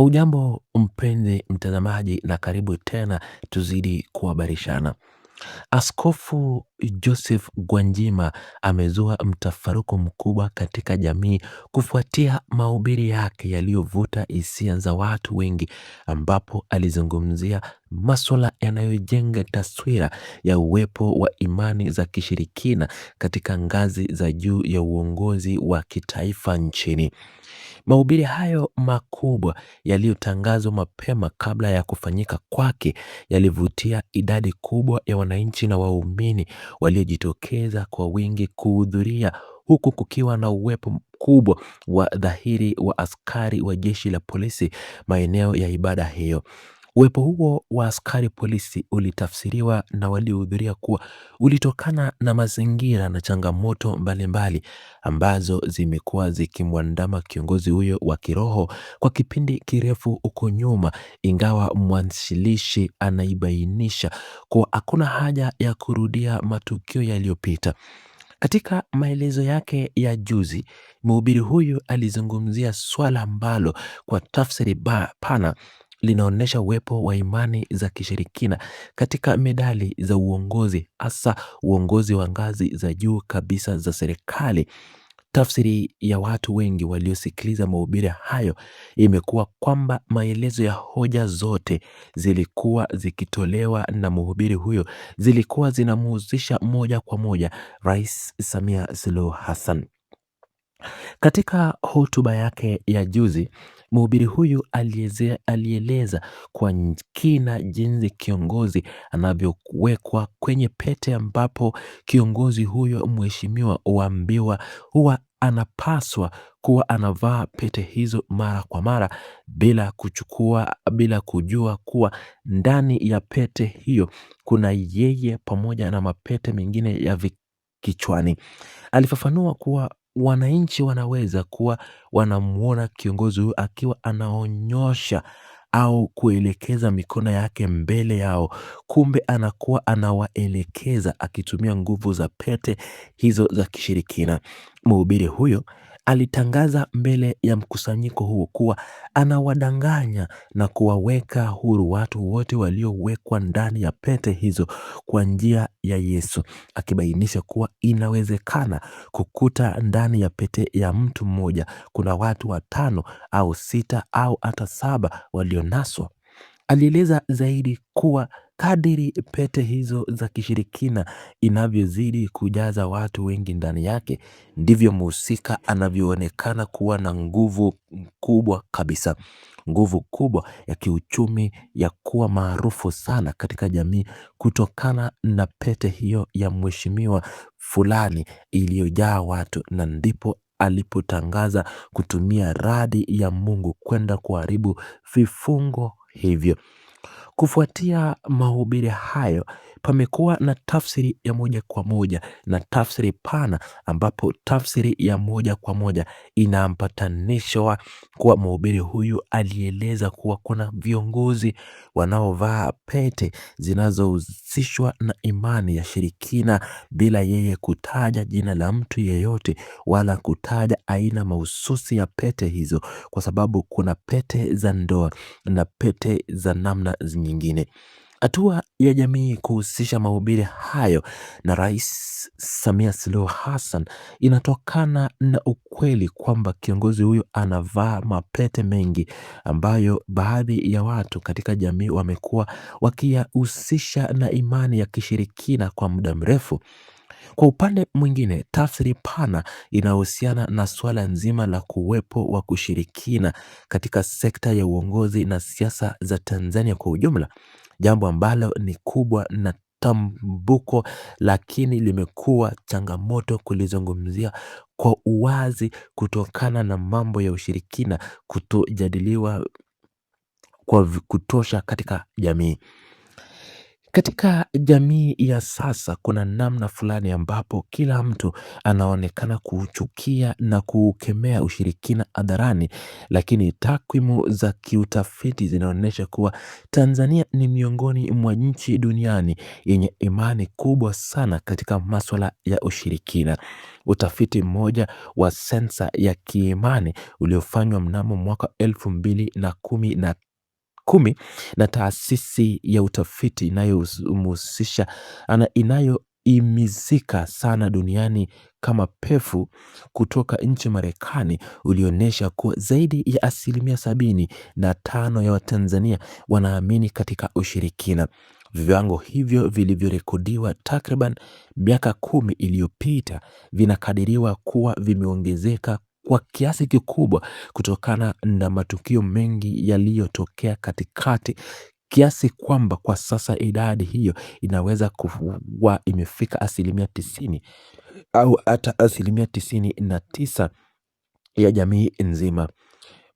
Ujambo mpenzi mtazamaji na karibu tena tuzidi kuhabarishana. Askofu Joseph Gwajima amezua mtafaruku mkubwa katika jamii kufuatia mahubiri yake yaliyovuta hisia za watu wengi, ambapo alizungumzia masuala yanayojenga taswira ya uwepo wa imani za kishirikina katika ngazi za juu ya uongozi wa kitaifa nchini. Mahubiri hayo makubwa yaliyotangazwa mapema kabla ya kufanyika kwake yalivutia idadi kubwa ya wananchi na waumini waliojitokeza kwa wingi kuhudhuria, huku kukiwa na uwepo mkubwa wa dhahiri wa askari wa jeshi la polisi maeneo ya ibada hiyo. Uwepo huo wa askari polisi ulitafsiriwa na waliohudhuria kuwa ulitokana na mazingira na changamoto mbalimbali ambazo zimekuwa zikimwandama kiongozi huyo wa kiroho kwa kipindi kirefu huko nyuma, ingawa mwanzilishi anaibainisha kuwa hakuna haja ya kurudia matukio yaliyopita. Katika maelezo yake ya juzi, mhubiri huyu alizungumzia swala ambalo kwa tafsiri pana linaonyesha uwepo wa imani za kishirikina katika medali za uongozi, hasa uongozi wa ngazi za juu kabisa za serikali. Tafsiri ya watu wengi waliosikiliza mahubiri hayo imekuwa kwamba maelezo ya hoja zote zilikuwa zikitolewa na mhubiri huyo zilikuwa zinamhusisha moja kwa moja Rais Samia Suluhu Hassan. Katika hotuba yake ya juzi, mhubiri huyu alieleza kwa kina jinsi kiongozi anavyowekwa kwenye pete, ambapo kiongozi huyo mheshimiwa huambiwa huwa anapaswa kuwa anavaa pete hizo mara kwa mara bila kujua kuwa ndani ya pete hiyo kuna yeye pamoja na mapete mengine ya kichwani. Alifafanua kuwa wananchi wanaweza kuwa wanamuona kiongozi huyu akiwa anaonyosha au kuelekeza mikono yake mbele yao, kumbe anakuwa anawaelekeza akitumia nguvu za pete hizo za kishirikina. Mhubiri huyo alitangaza mbele ya mkusanyiko huo kuwa anawadanganya na kuwaweka huru watu wote waliowekwa ndani ya pete hizo kwa njia ya Yesu, akibainisha kuwa inawezekana kukuta ndani ya pete ya mtu mmoja kuna watu 5 au 6 au hata 7 walionaswa. Alieleza zaidi kuwa kadiri pete hizo za kishirikina inavyozidi kujaza watu wengi ndani yake, ndivyo mhusika anavyoonekana kuwa na nguvu kubwa kabisa, nguvu kubwa ya kiuchumi, ya kuwa maarufu sana katika jamii kutokana na pete hiyo ya mheshimiwa fulani iliyojaa watu, na ndipo alipotangaza kutumia radi ya Mungu kwenda kuharibu vifungo hivyo. Kufuatia mahubiri hayo, pamekuwa na tafsiri ya moja kwa moja na tafsiri pana, ambapo tafsiri ya moja kwa moja inaambatanishwa kuwa mhubiri huyu alieleza kuwa kuna viongozi wanaovaa pete zinazohusishwa na imani ya shirikina bila yeye kutaja jina la mtu yeyote wala kutaja aina mahususi ya pete hizo, kwa sababu kuna pete za ndoa na pete za namna nyingine. Hatua ya jamii kuhusisha mahubiri hayo na Rais Samia Suluhu Hassan inatokana na ukweli kwamba kiongozi huyo anavaa mapete mengi ambayo baadhi ya watu katika jamii wamekuwa wakiyahusisha na imani ya kishirikina kwa muda mrefu. Kwa upande mwingine, tafsiri pana inahusiana na swala nzima la kuwepo wa kushirikina katika sekta ya uongozi na siasa za Tanzania kwa ujumla, jambo ambalo ni kubwa na tambuko, lakini limekuwa changamoto kulizungumzia kwa uwazi kutokana na mambo ya ushirikina kutojadiliwa kwa kutosha katika jamii. Katika jamii ya sasa kuna namna fulani ambapo kila mtu anaonekana kuuchukia na kuukemea ushirikina hadharani, lakini takwimu za kiutafiti zinaonyesha kuwa Tanzania ni miongoni mwa nchi duniani yenye imani kubwa sana katika masuala ya ushirikina. Utafiti mmoja wa sensa ya kiimani uliofanywa mnamo mwaka 2010 na taasisi ya utafiti inayomhusisha inayoimizika sana duniani kama pefu kutoka nchi Marekani ulionyesha kuwa zaidi ya 75% ya Watanzania wanaamini katika ushirikina. Viwango hivyo vilivyorekodiwa takriban miaka 10 iliyopita vinakadiriwa kuwa vimeongezeka kwa kiasi kikubwa kutokana na matukio mengi yaliyotokea katikati, kiasi kwamba kwa sasa idadi hiyo inaweza kuwa imefika 90% au hata 99% ya jamii nzima.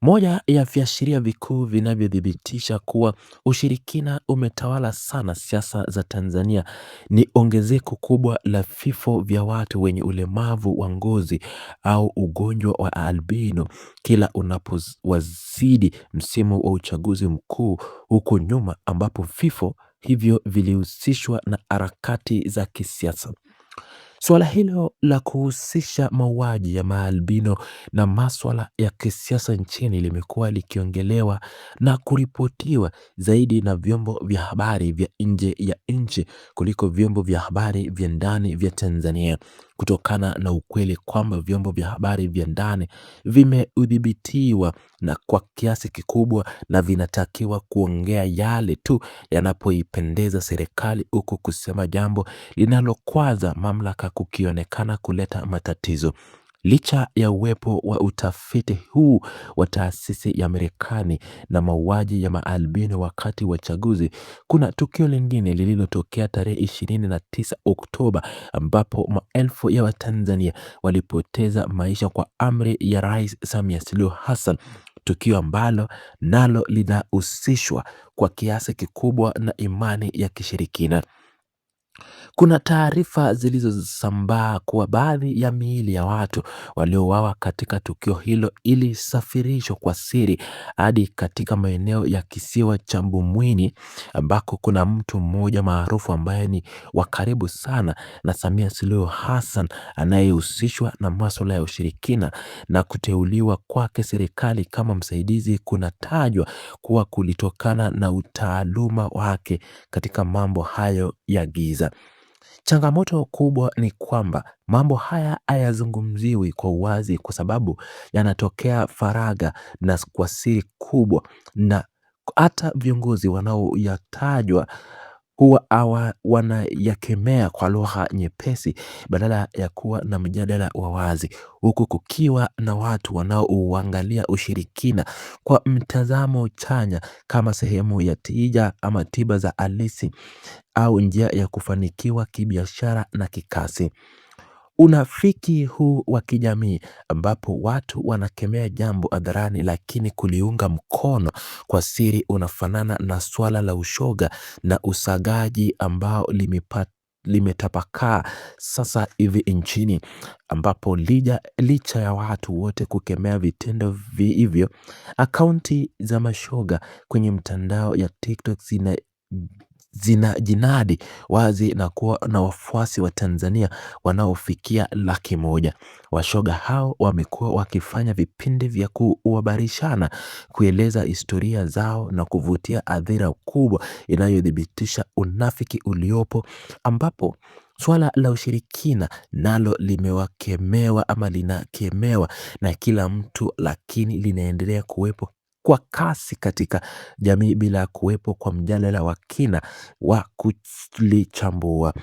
Moja ya viashiria vikuu vinavyothibitisha kuwa ushirikina umetawala sana siasa za Tanzania ni ongezeko kubwa la vifo vya watu wenye ulemavu wa ngozi au ugonjwa wa albino kila unapowazidi msimu wa uchaguzi mkuu huko nyuma, ambapo vifo hivyo vilihusishwa na harakati za kisiasa. Suala hilo la kuhusisha mauaji ya maalbino na maswala ya kisiasa nchini limekuwa likiongelewa na kuripotiwa zaidi na vyombo vya habari vya nje ya nchi kuliko vyombo vya habari vya ndani vya Tanzania, kutokana na ukweli kwamba vyombo vya habari vya ndani vimeudhibitiwa na kwa kiasi kikubwa na vinatakiwa kuongea yale tu yanapoipendeza serikali, huku kusema jambo linalokwaza mamlaka kukionekana kuleta matatizo. Licha ya uwepo wa utafiti huu wa taasisi ya Marekani na mauaji ya maalbino wakati wa chaguzi, kuna tukio lingine lililotokea tarehe 29 Oktoba ambapo maelfu ya Watanzania walipoteza maisha kwa amri ya Rais Samia Suluhu Hassan, tukio ambalo nalo linahusishwa kwa kiasi kikubwa na imani ya kishirikina. Kuna taarifa zilizosambaa kuwa baadhi ya miili ya watu waliouawa katika tukio hilo ilisafirishwa kwa siri hadi katika maeneo ya kisiwa cha Mbumwini, ambako kuna mtu mmoja maarufu ambaye ni wa karibu sana na Samia Suluhu Hassan anayehusishwa na masuala ya ushirikina, na kuteuliwa kwake serikali kama msaidizi kunatajwa kuwa kulitokana na utaaluma wake katika mambo hayo ya giza. Changamoto kubwa ni kwamba mambo haya hayazungumziwi kwa uwazi kwa sababu yanatokea faragha na kwa siri kubwa, na hata viongozi wanaoyatajwa huwa wanayakemea kwa lugha nyepesi badala ya kuwa na mjadala wa wazi, huku kukiwa na watu wanaouangalia ushirikina kwa mtazamo chanya kama sehemu ya tija ama tiba za halisi au njia ya kufanikiwa kibiashara na kikazi. Unafiki huu wa kijamii ambapo watu wanakemea jambo hadharani lakini kuliunga mkono kwa siri unafanana na swala la ushoga na usagaji ambao limetapakaa sasa hivi nchini, ambapo licha ya watu wote kukemea vitendo hivyo, akaunti za mashoga kwenye mtandao ya TikTok zina jinadi wazi na kuwa na wafuasi wa Tanzania wanaofikia 100,000. Washoga hao wamekuwa wakifanya vipindi vya kuhabarishana, kueleza historia zao na kuvutia hadhira kubwa inayothibitisha unafiki uliopo, ambapo swala la ushirikina nalo limewakemewa ama linakemewa na kila mtu, lakini linaendelea kuwepo kwa kasi katika jamii bila kuwepo kwa mjadala wa kina wa kulichambua.